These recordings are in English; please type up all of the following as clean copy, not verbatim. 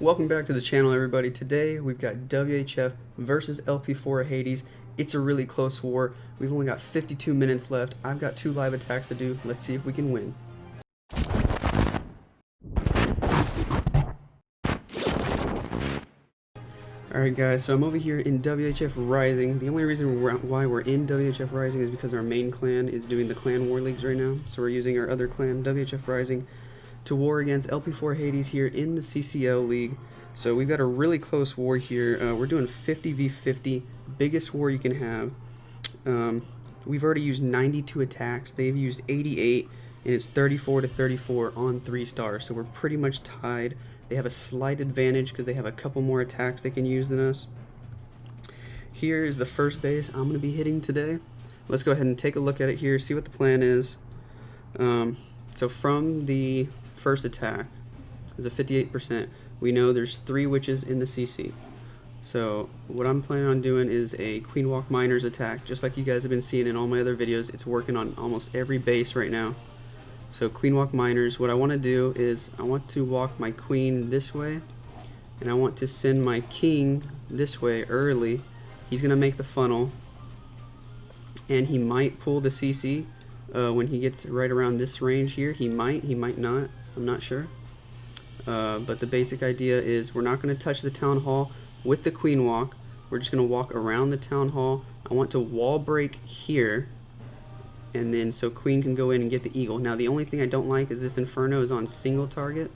Welcome back to the channel, everybody. Today we've got WHF versus LP4 Hades. It's a really close war. We've only got 52 minutes left. I've got 2 live attacks to do. Let's see if we can win. Alright guys, so I'm over here in WHF Rising. The only reason why we're in WHF Rising is because our main clan is doing the clan war leagues right now. So we're using our other clan, WHF Rising, to war against LP4 Hades here in the CCL League. So we've got a really close war here. We're doing 50v50, biggest war you can have. We've already used 92 attacks. They've used 88, and it's 34 to 34 on 3 stars. So we're pretty much tied. They have a slight advantage because they have a couple more attacks they can use than us. Here is the first base I'm going to be hitting today. Let's go ahead and take a look at it here, see what the plan is. So from the first attack, there's a 58%. We know there's 3 witches in the CC. So what I'm planning on doing is a Queen Walk Miners attack, just like you guys have been seeing in all my other videos. It's working on almost every base right now. So Queen Walk Miners, what I want to do is I want to walk my queen this way, and I want to send my king this way early. He's going to make the funnel, and he might pull the CC when he gets right around this range here. He might not, I'm not sure. But the basic idea is we're not going to touch the town hall with the queen walk. We're just going to walk around the town hall. I want to wall break here, and then so queen can go in and get the eagle. Now the only thing I don't like is this inferno is on single target,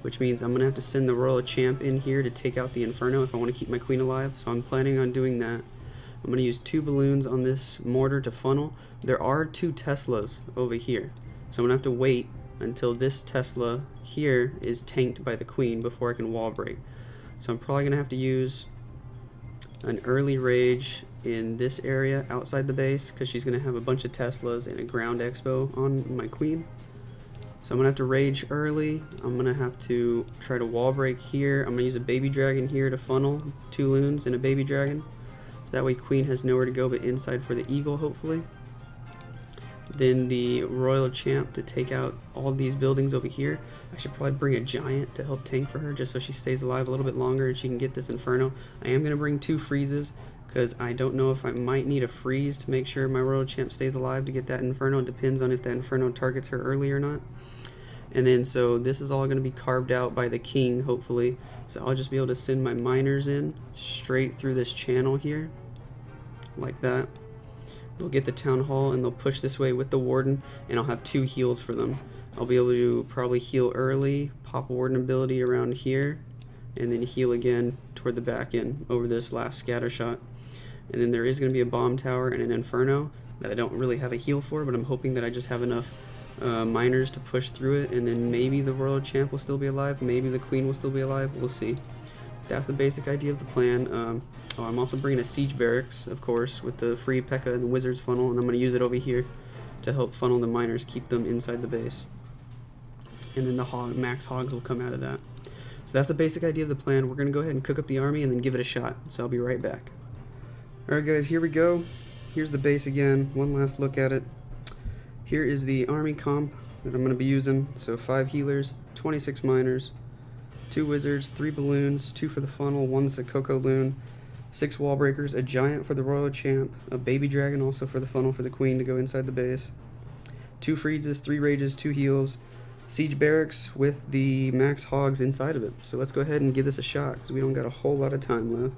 which means I'm going to have to send the royal champ in here to take out the inferno if I want to keep my queen alive. So I'm planning on doing that. I'm going to use 2 balloons on this mortar to funnel. There are 2 Teslas over here, so I'm going to have to wait until this Tesla here is tanked by the queen before I can wall break. So I'm probably going to have to use an early rage in this area outside the base because she's going to have a bunch of Teslas and a ground expo on my queen. So I'm going to have to rage early. I'm going to have to try to wall break here. I'm going to use a baby dragon here to funnel 2 loons and a baby dragon. So that way queen has nowhere to go but inside for the eagle, hopefully. Then the royal champ to take out all these buildings over here. I should probably bring a giant to help tank for her just so she stays alive a little bit longer and she can get this inferno. I am going to bring 2 freezes because I don't know if I might need a freeze to make sure my royal champ stays alive to get that inferno. It depends on if that inferno targets her early or not. And then so this is all going to be carved out by the king, hopefully. So I'll just be able to send my miners in straight through this channel here, like that. They'll get the town hall and they'll push this way with the warden, and I'll have 2 heals for them. I'll be able to probably heal early, pop warden ability around here, and then heal again toward the back end over this last scatter shot. And then there is going to be a bomb tower and an inferno that I don't really have a heal for, but I'm hoping that I just have enough miners to push through it, and then maybe the royal champ will still be alive, maybe the queen will still be alive, we'll see. That's the basic idea of the plan. I'm also bringing a siege barracks, of course, with the free P.E.K.K.A. and the wizard's funnel, and I'm going to use it over here to help funnel the miners, keep them inside the base. And then the max hogs will come out of that. So that's the basic idea of the plan. We're going to go ahead and cook up the army and then give it a shot. So I'll be right back. Alright guys, here we go. Here's the base again. One last look at it. Here is the army comp that I'm going to be using. So 5 healers, 26 miners, 2 wizards, 3 balloons, 2 for the funnel, 1's a cocoa loon, 6 wall breakers, a giant for the royal champ, a baby dragon also for the funnel for the queen to go inside the base, 2 freezes, 3 rages, 2 heals, siege barracks with the max hogs inside of it. So let's go ahead and give this a shot because we don't got a whole lot of time left.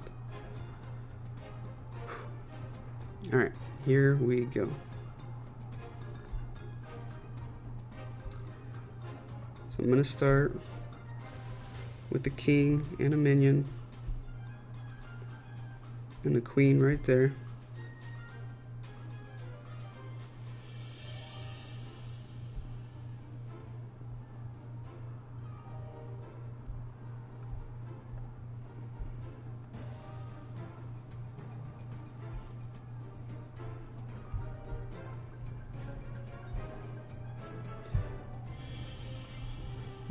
Alright, here we go. So I'm going to start with the king and a minion and the queen right there.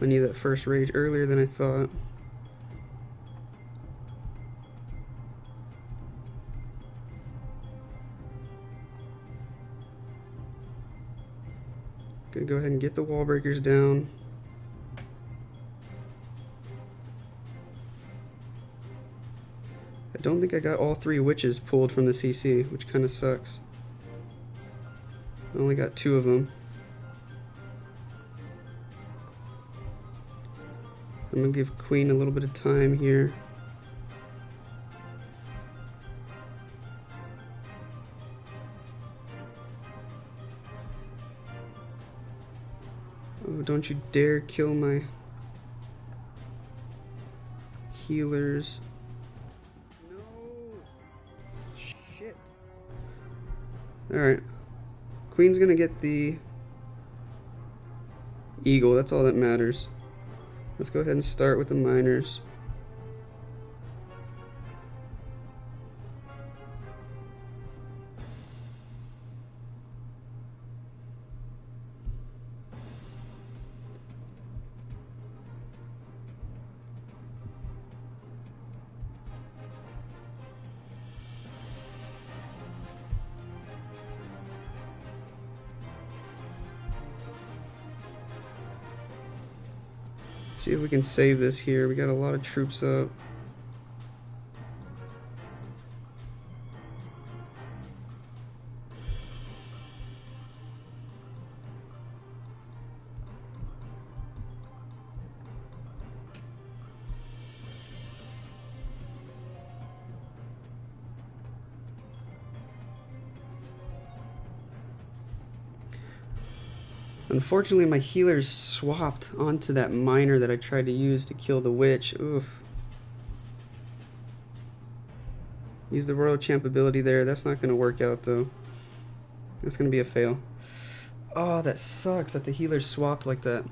I need that first rage earlier than I thought. Gonna go ahead and get the wall breakers down. I don't think I got all 3 witches pulled from the CC, which kind of sucks. I only got 2 of them. I'm gonna give Queen a little bit of time here. Oh, don't you dare kill my healers. No! Shit. Alright. Queen's gonna get the eagle, that's all that matters. Let's go ahead and start with the miners. See if we can save this here. We got a lot of troops up. Unfortunately, my healers swapped onto that miner that I tried to use to kill the witch. Oof. Use the Royal Champ ability there. That's not going to work out, though. That's going to be a fail. Oh, that sucks that the healers swapped like that.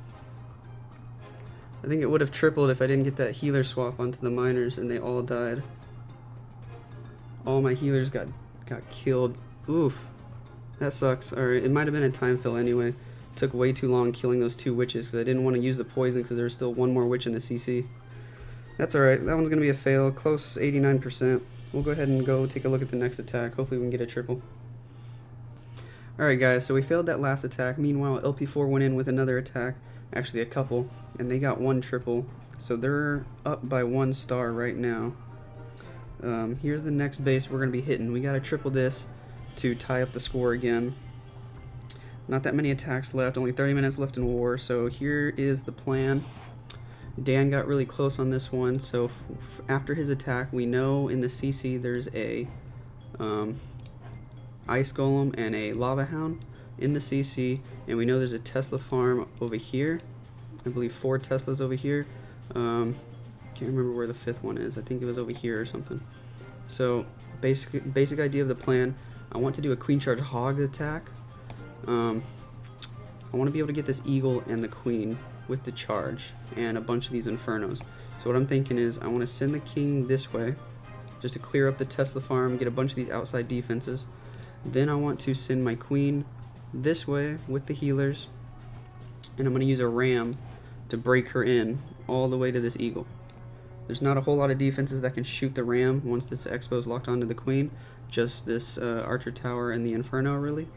I think it would have tripled if I didn't get that healer swap onto the miners and they all died. All my healers got killed. Oof. That sucks. Alright, it might have been a time fill anyway. Took way too long killing those 2 witches because I didn't want to use the poison because there's still 1 more witch in the CC. That's alright. That one's going to be a fail. Close 89%. We'll go ahead and go take a look at the next attack. Hopefully we can get a triple. Alright guys, so we failed that last attack. Meanwhile, LP4 went in with another attack. Actually a couple. And they got 1 triple. So they're up by 1 star right now. Here's the next base we're going to be hitting. We got to triple this to tie up the score again. Not that many attacks left, only 30 minutes left in war, so here is the plan. Dan got really close on this one, so after his attack, we know in the CC there's a Ice Golem and a Lava Hound in the CC, and we know there's a Tesla farm over here. I believe 4 Teslas over here. Can't remember where the 5th one is. I think it was over here or something. So, basic idea of the plan. I want to do a Queen Charge Hog attack. I want to be able to get this eagle and the queen with the charge and a bunch of these infernos. So what I'm thinking is I want to send the king this way just to clear up the Tesla farm, get a bunch of these outside defenses. Then I want to send my queen this way with the healers, and I'm going to use a ram to break her in all the way to this eagle. There's not a whole lot of defenses that can shoot the ram once this expo is locked onto the queen, just this archer tower and the inferno really.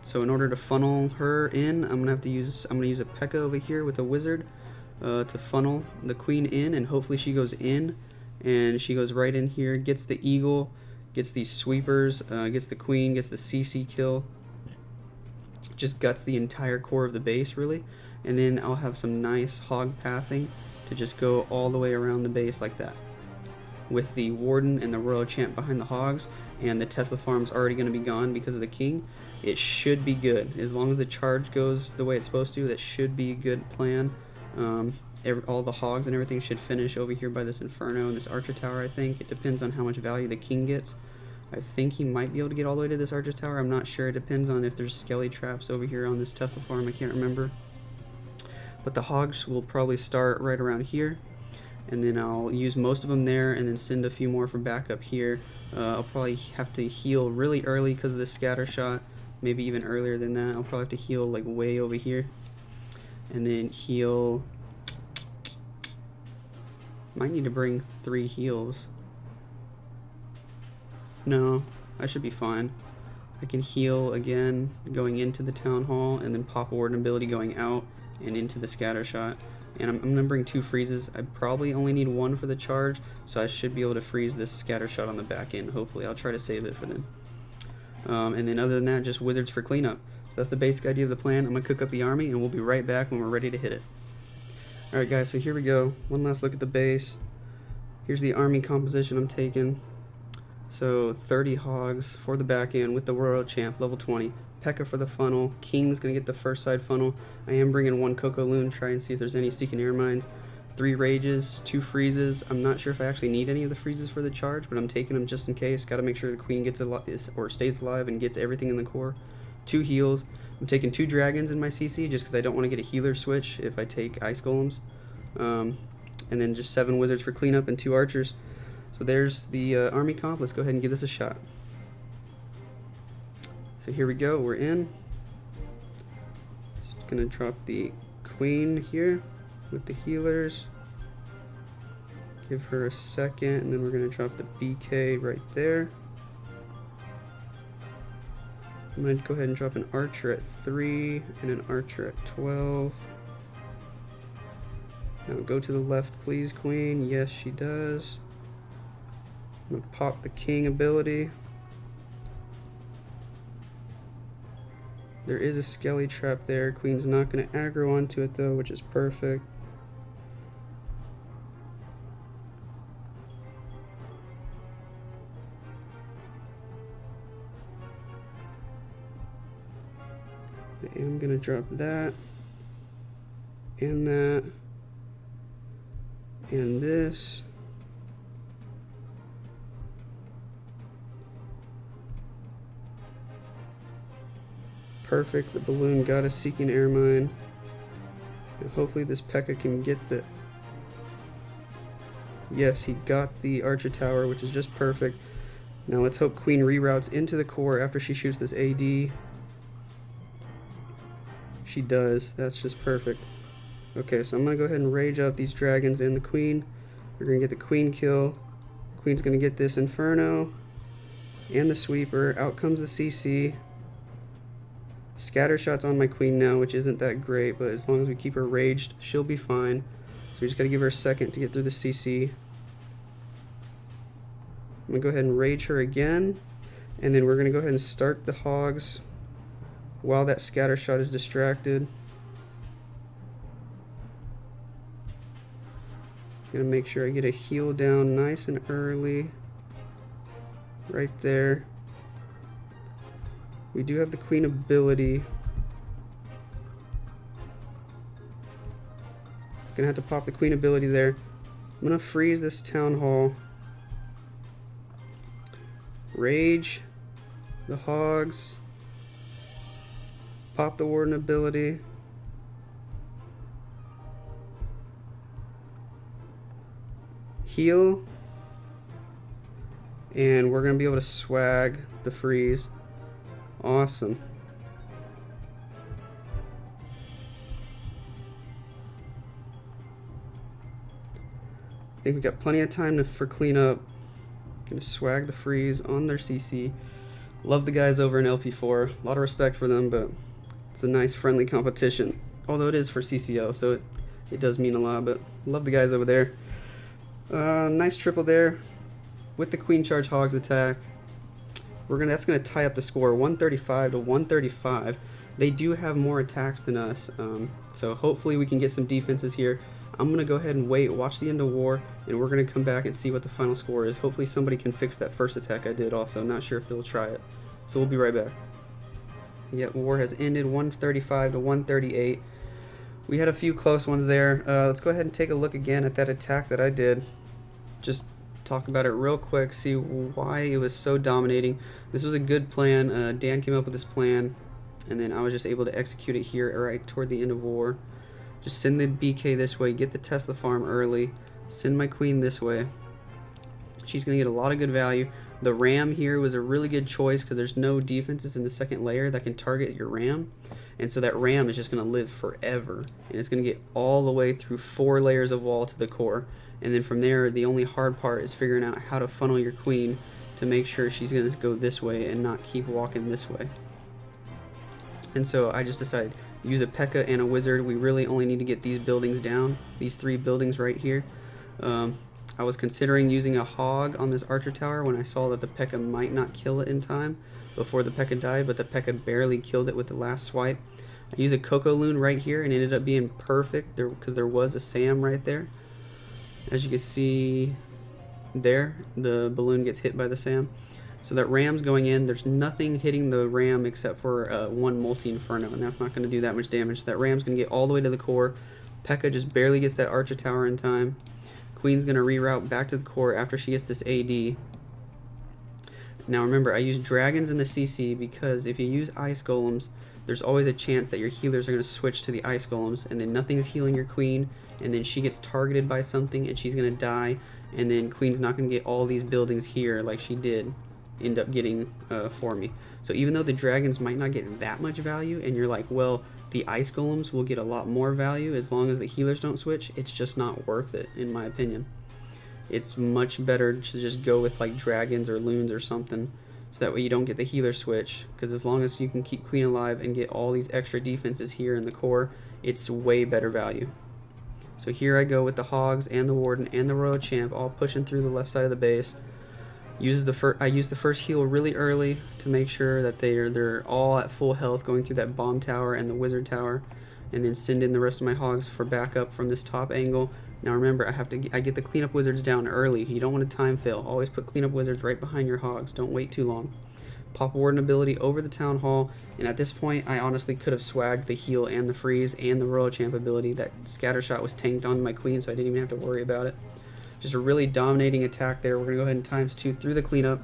So in order to funnel her in, I'm gonna use a P.E.K.K.A. over here with a wizard to funnel the queen in, and hopefully she goes in, and she goes right in here, gets the eagle, gets these sweepers, gets the queen, gets the CC kill, just guts the entire core of the base really, and then I'll have some nice hog pathing to just go all the way around the base like that, with the warden and the royal champ behind the hogs, and the Tesla farm's already going to be gone because of the king. It should be good. As long as the charge goes the way it's supposed to, that should be a good plan. All the hogs and everything should finish over here by this inferno and this archer tower, I think. It depends on how much value the king gets. I think he might be able to get all the way to this archer tower. I'm not sure. It depends on if there's skelly traps over here on this Tesla farm. I can't remember. But the hogs will probably start right around here, and then I'll use most of them there and then send a few more for backup here. I'll probably have to heal really early because of the scatter shot, maybe even earlier than that. I'll probably have to heal like way over here, and then heal. Might need to bring 3 heals. No, I should be fine. I can heal again going into the town hall, and then pop a warden ability going out and into the scatter shot. And I'm going to bring 2 freezes. I probably only need 1 for the charge, so I should be able to freeze this scatter shot on the back end. Hopefully, I'll try to save it for them. And then other than that, just wizards for cleanup. So that's the basic idea of the plan. I'm going to cook up the army, and we'll be right back when we're ready to hit it. Alright guys, so here we go. One last look at the base. Here's the army composition I'm taking. So 30 hogs for the back end with the Royal Champ, level 20. P.E.K.K.A for the funnel. King's going to get the first side funnel. I am bringing 1 Coco Loon, try and see if there's any Seeking Air Mines. 3 Rages, 2 Freezes. I'm not sure if I actually need any of the Freezes for the charge, but I'm taking them just in case. Got to make sure the Queen gets or stays alive and gets everything in the core. 2 heals. I'm taking 2 Dragons in my CC just because I don't want to get a healer switch if I take Ice Golems. And then just 7 Wizards for cleanup and 2 Archers. So there's the army comp. Let's go ahead and give this a shot. So here we go, we're in. Just gonna drop the Queen here with the healers. Give her a second, and then we're gonna drop the BK right there. I'm gonna go ahead and drop an Archer at 3 and an Archer at 12. Now go to the left, please, Queen. Yes, she does. I'm gonna pop the King ability. There is a Skelly trap there. Queen's not going to aggro onto it though, which is perfect. I am going to drop that, and that, and this. Perfect, the balloon got a Seeking Air Mine. And hopefully this P.E.K.K.A can get the... Yes, he got the Archer Tower, which is just perfect. Now let's hope Queen reroutes into the core after she shoots this AD. She does, that's just perfect. Okay, so I'm going to go ahead and rage up these dragons and the Queen. We're going to get the Queen kill. Queen's going to get this Inferno and the Sweeper. Out comes the CC. Scatter shot's on my Queen now, which isn't that great, but as long as we keep her raged, she'll be fine. So we just gotta give her a second to get through the CC. I'm gonna go ahead and rage her again, and then we're gonna go ahead and start the Hogs while that scatter shot is distracted. Gonna make sure I get a heal down nice and early. Right there. We do have the Queen ability. Gonna have to pop the Queen ability there. I'm gonna freeze this Town Hall. Rage the Hogs. Pop the Warden ability. Heal. And we're gonna be able to swag the freeze. Awesome. I think we got plenty of time for cleanup. Gonna swag the freeze on their CC. Love the guys over in LP4. A lot of respect for them, but it's a nice friendly competition. Although it is for CCL, so it does mean a lot, but love the guys over there. Nice triple there with the Queen Charge Hogs attack. That's gonna tie up the score 135 to 135. They do have more attacks than us, so hopefully we can get some defenses here. I'm gonna go ahead and wait, watch the end of war, and we're gonna come back and see what the final score is. Hopefully somebody can fix that first attack I did also. Not sure if they'll try it. So we'll be right back. Yep, war has ended 135 to 138. We had a few close ones there. Let's go ahead and take a look again at that attack that I did. Just talk about it real quick, see why it was so dominating. This was a good plan. Dan came up with this plan, and then I was just able to execute it here right toward the end of war. Just send the BK this way, get the Tesla farm early, send my Queen this way. She's going to get a lot of good value. The Ram here was a really good choice because there's no defenses in the second layer that can target your Ram. And so that Ram is just going to live forever. And it's going to get all the way through 4 layers of wall to the core. And then from there, the only hard part is figuring out how to funnel your Queen to make sure she's going to go this way and not keep walking this way. And so I just decided, use a P.E.K.K.A. and a wizard. We really only need to get these buildings down, these 3 buildings right here. I was considering using a hog on this archer tower when I saw that the P.E.K.K.A. might not kill it in time before the P.E.K.K.A. died, but the P.E.K.K.A. barely killed it with the last swipe. I used a Coco Loon right here and it ended up being perfect because there was a Sam right there. As you can see there, the balloon gets hit by the Sam. So that ram's going in. There's nothing hitting the ram except for 1 multi-inferno, and that's not going to do that much damage. So that ram's going to get all the way to the core. P.E.K.K.A. just barely gets that archer tower in time. Queen's going to reroute back to the core after she gets this AD. Now remember, I use dragons in the CC because if you use ice golems, there's always a chance that your healers are going to switch to the ice golems, and then nothing's healing your queen, and then she gets targeted by something and she's going to die, and then queen's not going to get all these buildings here like she did end up getting for me. So even though the dragons might not get that much value, and you're like, well, the ice golems will get a lot more value as long as the healers don't switch, it's just not worth it in my opinion. It's much better to just go with like dragons or loons or something, so that way you don't get the healer switch, because as long as you can keep queen alive and get all these extra defenses here in the core, it's way better value. So here I go with the Hogs and the Warden and the Royal Champ all pushing through the left side of the base. I use the first heal really early to make sure that they're all at full health going through that bomb tower and the wizard tower, and then send in the rest of my Hogs for backup from this top angle. Now remember, I get the cleanup wizards down early. You don't want to time fail. Always put cleanup wizards right behind your Hogs. Don't wait too long. Pop Warden ability over the Town Hall, and at this point I honestly could have swagged the heal and the freeze and the Royal Champ ability. That scatter shot was tanked onto my queen, so I didn't even have to worry about it. Just a really dominating attack there. We're going to go ahead and ×2 through the cleanup.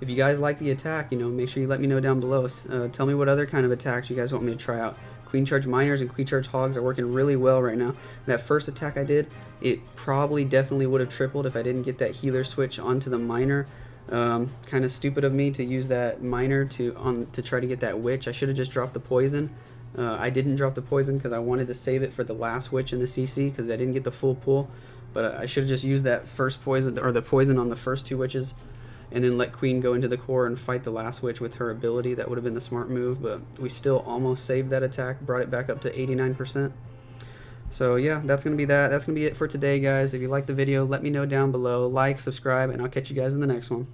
If you guys like the attack, make sure you let me know down below. Tell me what other kind of attacks you guys want me to try out. Queen Charge Miners and Queen Charge Hogs are working really well right now. That first attack I did, it probably definitely would have tripled if I didn't get that healer switch onto the Miner. Kind of stupid of me to use that Miner to try to get that Witch. I should have just dropped the poison. I didn't drop the poison because I wanted to save it for the last Witch in the CC because I didn't get the full pull. But I should have just used that first poison, or the poison on the first 2 witches, and then let Queen go into the core and fight the last witch with her ability. That would have been the smart move, but we still almost saved that attack, brought it back up to 89%. So yeah, that's going to be that. That's going to be it for today, guys. If you liked the video, let me know down below. Like, subscribe, and I'll catch you guys in the next one.